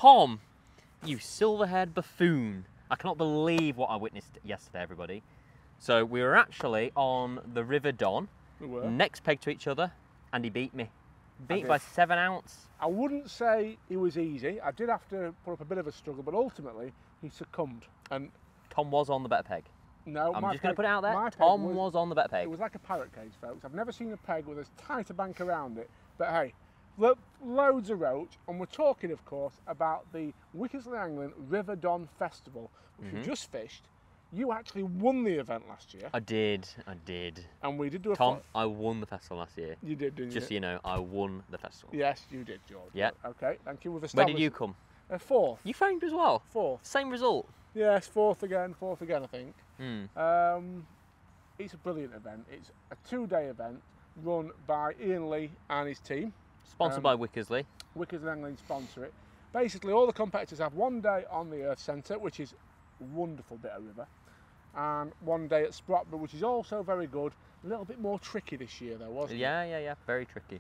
Tom, you silver-haired buffoon. I cannot believe what I witnessed yesterday, everybody. So we were actually on the River Don, next peg to each other, and he beat me. Beat by 7 ounce. I wouldn't say it was easy. I did have to put up a bit of a struggle, but ultimately he succumbed. And Tom was on the better peg. No, I'm just going to put it out there. My Tom was on the better peg. It was like a parrot cage, folks. I've never seen a peg with as tight a bank around it. But hey, loads of roach, and we're talking, of course, about the Wickersley Angling River Don Festival, which we just fished. You actually won the event last year. I did. And we did do a... Tom, I won the festival last year. You did, didn't you? Just so you know, I won the festival. Yes, you did, George. Yeah. Okay, thank you. Where did you come? Fourth. You framed as well? Fourth. Same result? Yes, fourth again, I think. Mm. It's a brilliant event. It's a 2-day event run by Ian Lee and his team. Sponsored by Wickersley. Wickersley Angling sponsor it. Basically, all the competitors have 1 day on the Earth Centre, which is a wonderful bit of river, and 1 day at Sprotbrough, which is also very good. A little bit more tricky this year, though, wasn't it? Yeah. Very tricky.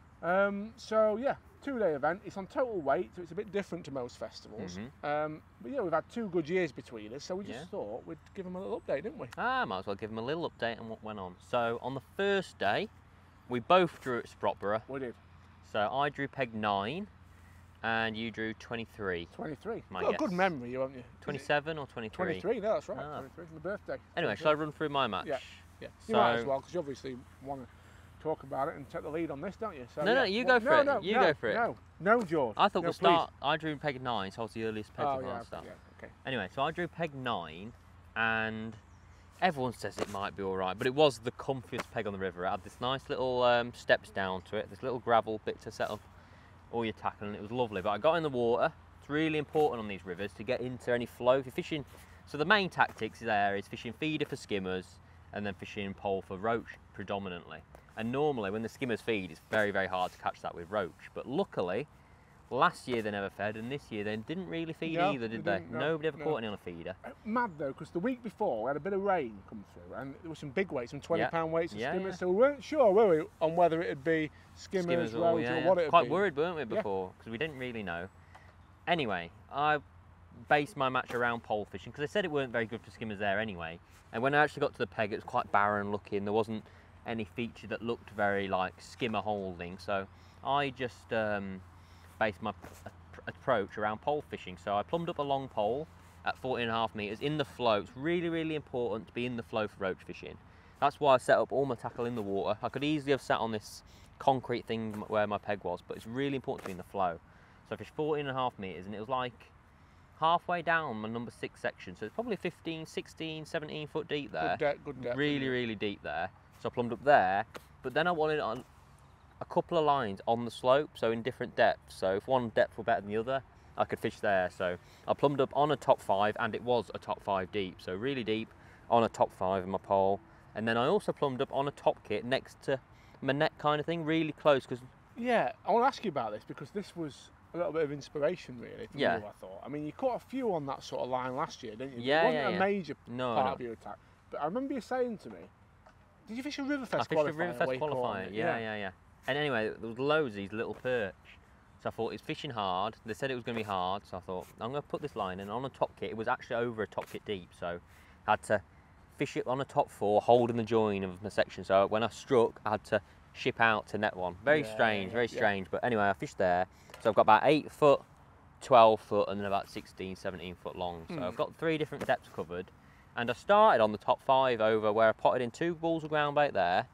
So, yeah, 2-day event. It's on total weight, so it's a bit different to most festivals. But, yeah, we've had 2 good years between us, so we just thought we'd give them a little update, didn't we? Might as well give them a little update on what went on. So, on the first day, we both drew at Sprotbrough. We did. So, I drew peg 9, and you drew 23. 23. My Got guess. a good memory, haven't you? 27 or 23? 23, no, that's right. 23 for the birthday. Anyway, shall I run through my match? Yeah. You might as well, because you obviously want to talk about it and take the lead on this, don't you? So, no, you go for it. You go for it. No, George. I thought we'll start. I drew peg 9, so I was the earliest peg to start. Yeah, okay. Anyway, so I drew peg 9, and everyone says it might be all right, but it was the comfiest peg on the river. It had this nice little steps down to it, this little gravel bit to set up all your tackle, and it was lovely. But I got in the water. It's really important on these rivers to get into any flow. If you're fishing, so the main tactics there is fishing feeder for skimmers, and then fishing pole for roach predominantly. And normally when the skimmers feed, it's very, very hard to catch that with roach. But luckily, last year they never fed, and this year they didn't really feed either, did they? Nobody ever caught any on a feeder. Mad though, because the week before we had a bit of rain come through, and there were some big weights, some 20-pound weights of skimmers, so we weren't sure, were we, on whether it'd be skimmers roach, or what it'd be. Quite worried, weren't we, before, because we didn't really know. Anyway, I based my match around pole fishing, because they said it weren't very good for skimmers there anyway. And when I actually got to the peg, it was quite barren looking. There wasn't any feature that looked very like skimmer holding. So I just based my approach around pole fishing. So I plumbed up a long pole at 14.5 metres in the flow. It's really, really important to be in the flow for roach fishing. That's why I set up all my tackle in the water. I could easily have sat on this concrete thing where my peg was, but it's really important to be in the flow. So I fished 14.5 metres, and it was like halfway down my number 6 section, so it's probably 15, 16, 17 foot deep there. Good depth. Really, really deep there. So I plumbed up there, but then I wanted on a couple of lines on the slope, so in different depths. So if one depth were better than the other, I could fish there. So I plumbed up on a top 5, and it was a top 5 deep, so really deep on a top 5 in my pole. And then I also plumbed up on a top kit next to my net kind of thing, really close. Because yeah, I want to ask you about this, because this was a little bit of inspiration, really, for you, I thought. I mean, you caught a few on that sort of line last year, didn't you? Yeah, it wasn't a major part of your attack. But I remember you saying to me, did you fish a Riverfest qualifier? I fished a Riverfest qualifier, yeah. And anyway, there was loads of these little perch. So I thought, it's fishing hard. They said it was going to be hard, so I thought, I'm going to put this line in on a top kit. It was actually over a top kit deep, so I had to fish it on a top 4, holding the join of my section. So when I struck, I had to ship out to net 1. Very strange. But anyway, I fished there. So I've got about 8 foot, 12 foot, and then about 16, 17 foot long. So I've got 3 different depths covered. And I started on the top 5 over where I potted in 2 balls of ground bait there.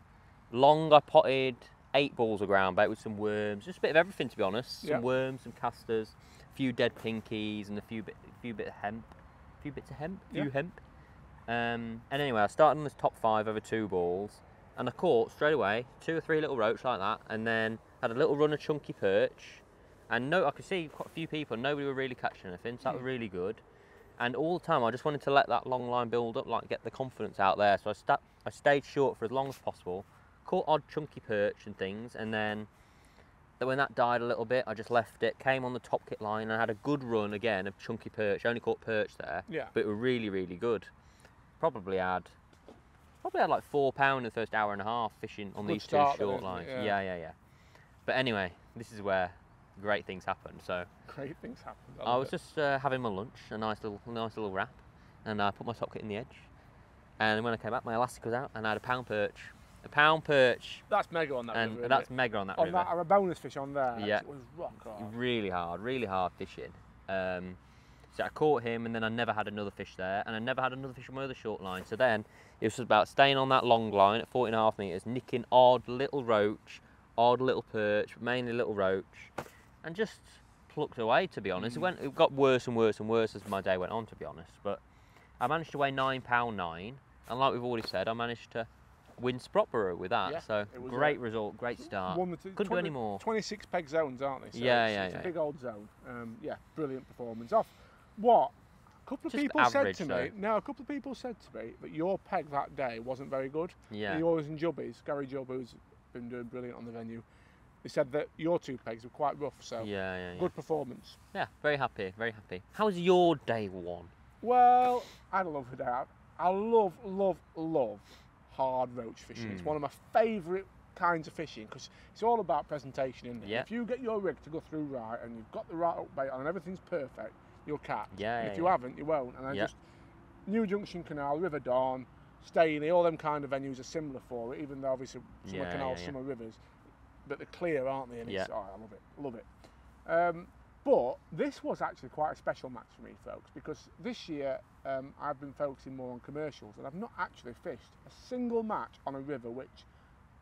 Long, I potted 8 balls of ground bait with some worms, just a bit of everything, to be honest. Some worms, some casters, a few dead pinkies, and a few bits of hemp. And anyway, I started on this top 5 over 2 balls, and I caught straight away 2 or 3 little roach like that, and then had a little run of chunky perch. And I could see quite a few people, nobody were really catching anything, so that was really good. And all the time, I just wanted to let that long line build up, like get the confidence out there. So I stayed short for as long as possible, caught odd chunky perch and things, and then when that died a little bit, I just left it, came on the top kit line, and I had a good run again of chunky perch. I only caught perch there, but it were really, really good. Probably had like £4 in the first hour and a half fishing on these 2 short lines. Yeah. But anyway, this is where great things happened. So Great things happen. I was just having my lunch, a nice little wrap, and I put my top kit in the edge. And when I came back, my elastic was out, and I had a pound perch. A pound perch. That's mega on that and river. That's mega on that river. On that, a bonus fish on there. Yeah. It was rock hard. Really hard fishing. So I caught him, and then I never had another fish there, and I never had another fish on my other short line. So then it was just about staying on that long line at 40.5 metres, nicking odd little roach, odd little perch, but mainly little roach, and just plucked away, to be honest. It got worse and worse and worse as my day went on, to be honest. But I managed to weigh £9.9, and like we've already said, I managed to win Sprotborough with that. Yeah, so great result, great start. Couldn't do any more. 26 peg zones, aren't they? So yeah, it's a big old zone. Yeah, brilliant performance. Off what? A couple of Just people average, said to me. No, a couple of people said to me that your peg that day wasn't very good. Yeah. Yours and Jubby's, Gary Jubb, who's been doing brilliant on the venue. They said that your 2 pegs were quite rough. So yeah. good performance. Yeah, very happy, very happy. How was your day one? Well, I had a lovely day out. I love hard roach fishing. It's one of my favourite kinds of fishing because it's all about presentation, isn't it? Yeah. If you get your rig to go through right and you've got the right up bait on and everything's perfect, you'll catch. Yeah. If you haven't, you won't. And I just New Junction Canal, River Dawn, Stainey, all them kind of venues are similar for it, even though obviously some are canals, some are rivers. But they're clear, aren't they? And it's, I love it. But this was actually quite a special match for me, folks, because this year I've been focusing more on commercials and I've not actually fished a single match on a river, which,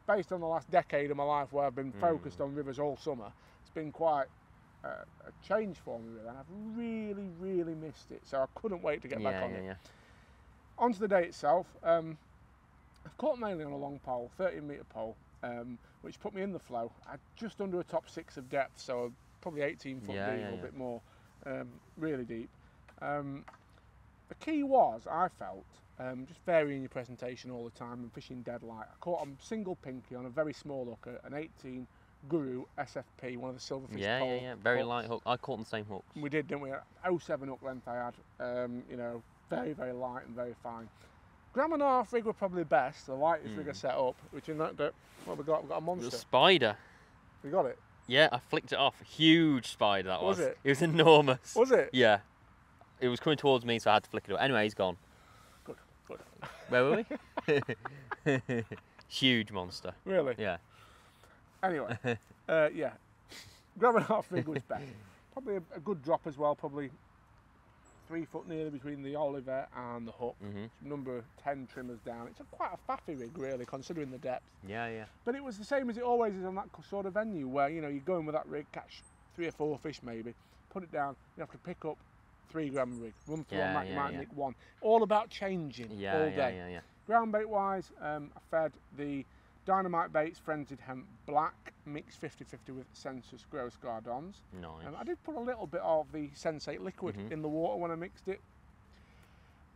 based on the last decade of my life where I've been focused on rivers all summer, it's been quite a change for me, really, and I've really missed it. So I couldn't wait to get back on it. On to the day itself. I've caught mainly on a long pole, 13-metre pole, which put me in the flow. I had just under a top 6 of depth, so probably 18 foot deep, or a bit more, really deep. The key was, I felt, just varying your presentation all the time and fishing dead light. I caught a single pinky on a very small hooker, an 18 Guru SFP, one of the silverfish poles. Very light hook. I caught on the same hooks. We did, didn't we? 07 hook length I had, you know, very light and very fine. Gram and a half rig were probably the best, the lightest rig I set up, which in that, what we got? We've got a monster. The spider. We got it? Yeah, I flicked it off. A huge spider that was. Was it? It was enormous. Was it? Yeah. It was coming towards me, so I had to flick it off. Anyway, he's gone. Good. Where were we? Huge monster. Really? Yeah. Anyway, yeah. Gram and a half rig was best. Probably a good drop as well, probably 3 foot nearly between the Oliver and the hook. Number 10 trimmers down. It's quite a faffy rig, really, considering the depth. Yeah. But it was the same as it always is on that sort of venue, where, you know, you go in with that rig, catch 3 or 4 fish maybe, put it down, you have to pick up 3 gram rig, run through on that, you might nick 1. All about changing all day. Yeah. Ground bait wise, I fed the Dynamite Baits Frenzied Hemp Black, mixed 50-50 with Sensus Gross Gardons. Nice. I did put a little bit of the Sensate liquid in the water when I mixed it.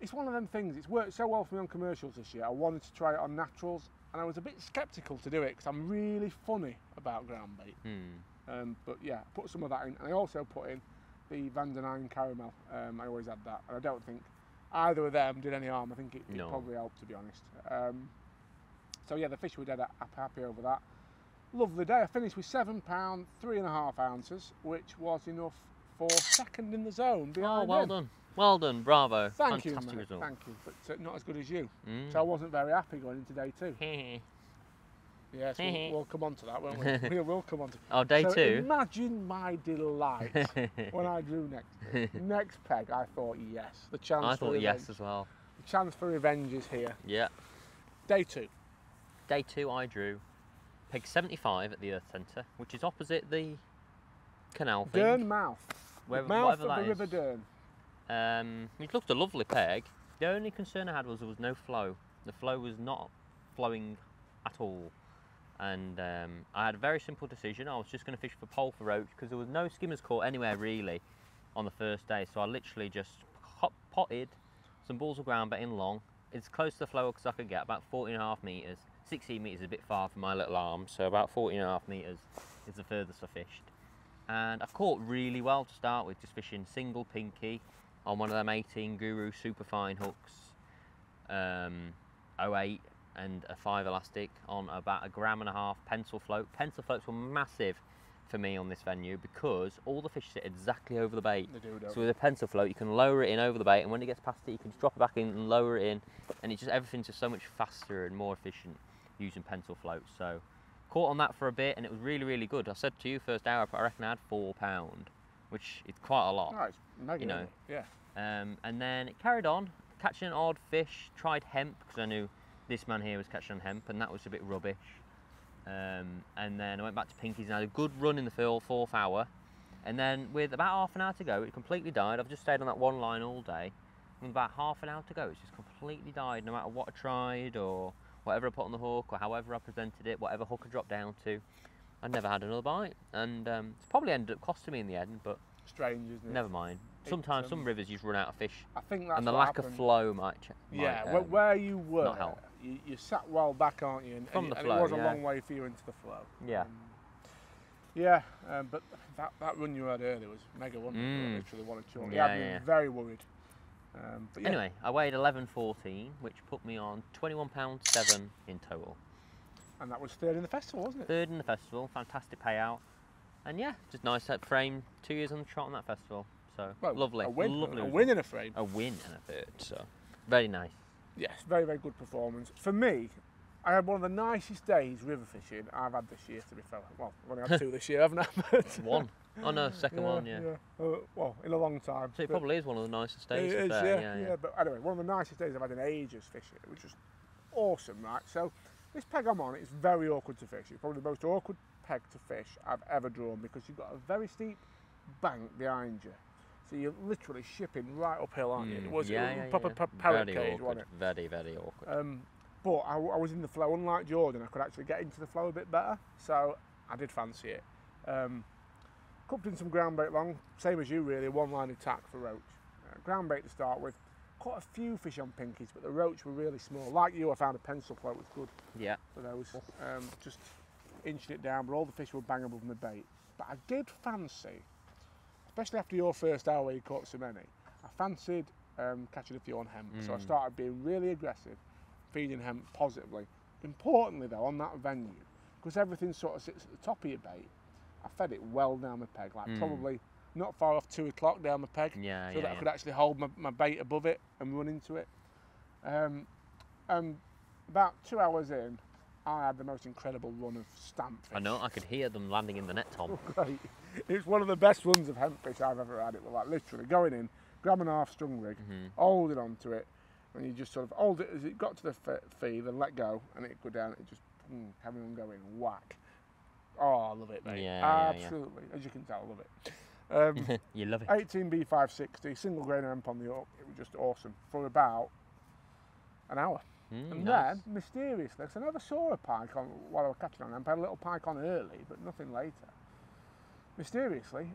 It's one of them things, it's worked so well for me on commercials this year. I wanted to try it on naturals, and I was a bit sceptical to do it because I'm really funny about ground bait. But yeah, I put some of that in, and I also put in the Van der Nine Caramel. I always had that, and I don't think either of them did any harm. I think it probably helped, to be honest. So yeah, the fish were dead happy over that. Lovely day. I finished with £7, 3.5 ounces, which was enough for second in the zone behind him. Well done, bravo. Thank you, Fantastic mate. result. Thank you, but not as good as you. So I wasn't very happy going into day 2. Yes, we'll come on to that, won't we? We will come on to Oh, day 2? Imagine my delight when I drew next. Next peg, I thought yes. The chance I for thought revenge. yes as well. The chance for revenge is here. Yeah. Day 2. Day 2 I drew peg 75 at the Earth Centre, which is opposite the canal thing. Dern mouth. Mouth of the River Dern. It looked a lovely peg. The only concern I had was there was no flow. The flow was not flowing at all. And I had a very simple decision. I was just going to fish for pole for roach because there was no skimmers caught anywhere really on the first day. So I literally just potted some balls of ground bait in long, as close to the flow as I could get, about 14.5 metres. 16 metres is a bit far for my little arm, so about 14.5 metres is the furthest I fished. And I caught really well to start with, just fishing single pinky on one of them 18 Guru superfine hooks, 08 and a 5 elastic on about 1.5 grams pencil float. Pencil floats were massive, for me on this venue because all the fish sit exactly over the bait. They do, don't So with a pencil float, you can lower it in over the bait, and when it gets past it, you can just drop it back in and lower it in, and it just everything's just so much faster and more efficient using pencil floats. So caught on that for a bit, and it was really, really good. I said to you first hour, I reckon I had £4, which is quite a lot. Oh, it's mega, you know. isn't it? Yeah. And then it carried on, catching an odd fish. Tried hemp because I knew this man here was catching on hemp, and that was a bit rubbish. And then I went back to Pinkies and had a good run in the fourth hour. And then with about half an hour to go, it completely died. I've just stayed on that one line all day. With about half an hour to go, it's just completely died. No matter what I tried or whatever I put on the hook or however I presented it, whatever hook I dropped down to, I never had another bite. And it's probably ended up costing me in the end, but Strange, isn't it? never mind. Sometimes some rivers you just run out of fish, I think that's and the what lack happened. of flow might where you were, not help. you sat well back, aren't you? And, From and, the and flow, it was a yeah. long way for you into the flow. Yeah. But that run you had earlier was mega, wasn't it? I literally wanted to. Yeah, Had me yeah. very worried. But yeah. Anyway, I weighed 11.14, which put me on £21.7 in total. And that was third in the festival, wasn't it? Third in the festival, fantastic payout. And yeah, just nice that frame, 2 years on the trot on that festival. So Well, lovely. A win, lovely a result. win and a frame. A win and a third, so very nice. Yes, very, very good performance. For me, I had one of the nicest days river fishing I've had this year, to be fair. Well, I've only had 2 this year, haven't I? One. Oh no, second one, yeah. Well, in a long time. So it But probably is one of the nicest it days. is, fair. yeah. But anyway, one of the nicest days I've had in ages fishing, which was awesome, right? So this peg I'm on, it's very awkward to fish. It's probably the most awkward peg to fish I've ever drawn because you've got a very steep bank behind you. So you're literally shipping right uphill, aren't you? It was proper parrot very cage, awkward. wasn't it? Very, very awkward. But I was in the flow, unlike Jordan, I could actually get into the flow a bit better, so I did fancy it. Cooked in some ground bait long, same as you really, one line attack for roach. Ground bait to start with, caught a few fish on pinkies, but the roach were really small. Like you, I found a pencil float was good Yeah. for those. Just inching it down, but all the fish were bang above my bait. But I did fancy, especially after your first hour where you caught so many, I fancied catching a few on hemp. So I started being really aggressive, feeding hemp positively. Importantly though, on that venue, because everything sort of sits at the top of your bait, I fed it well down the peg, like probably not far off 2 o'clock down the peg, so that I could actually hold my bait above it and run into it. And about 2 hours in, I had the most incredible run of stamp fish. I know, I could hear them landing in the net, Tom. Great. It's one of the best runs of hemp fish I've ever had. It was like literally going in, grabbing a half strung rig, holding onto it, and you just sort of hold it as it got to the feed and let go, and it'd go down, it just carry on going, whack. Oh, I love it, mate. Absolutely. As you can tell, I love it. You love it. 18B560, single grain hemp on the hook. It was just awesome for about an hour. And nice. then, mysteriously, because I never saw a pike on while I was catching on hemp, I had a little pike on early, but nothing later. Mysteriously,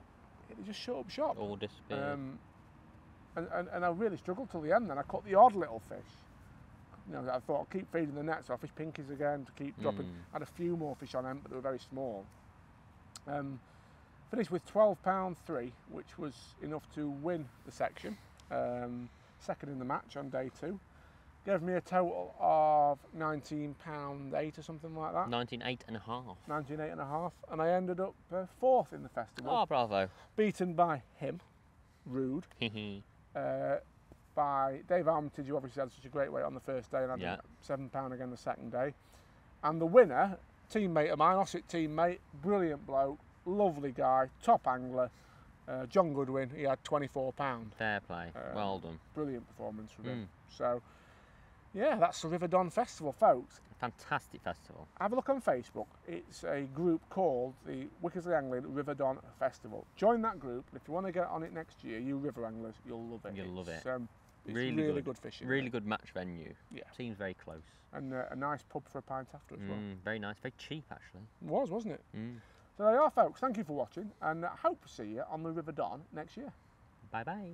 it just shut up shop. All disappeared. And I really struggled till the end. Then I caught the odd little fish. You know, I thought I'll keep feeding the net, so I fished pinkies again to keep dropping. I had a few more fish on hemp, but they were very small. Finished with £12.3, which was enough to win the section. Second in the match on day 2. Gave me a total of £19.8 or something like that. 19.5. 19.5, and I ended up 4th in the festival. Oh, bravo. Beaten by him, Rude, by Dave Armitage, who obviously had such a great weight on the first day and had £7 again the second day. And the winner, teammate of mine, Ossett teammate, brilliant bloke, lovely guy, top angler, John Goodwin. He had £24. Fair play. Well done. Brilliant performance from him. So, yeah, that's the River Don Festival, folks. Fantastic festival. Have a look on Facebook. It's a group called the Wickersley Angling River Don Festival. Join that group, and if you want to get on it next year, you river anglers, you'll love it. You'll love it. It's really good fishing. Really good match venue. Yeah. Seems very close. And a nice pub for a pint after as well. Very nice. Very cheap, actually. It was, wasn't it? So there you are, folks. Thank you for watching, and I hope to see you on the River Don next year. Bye-bye.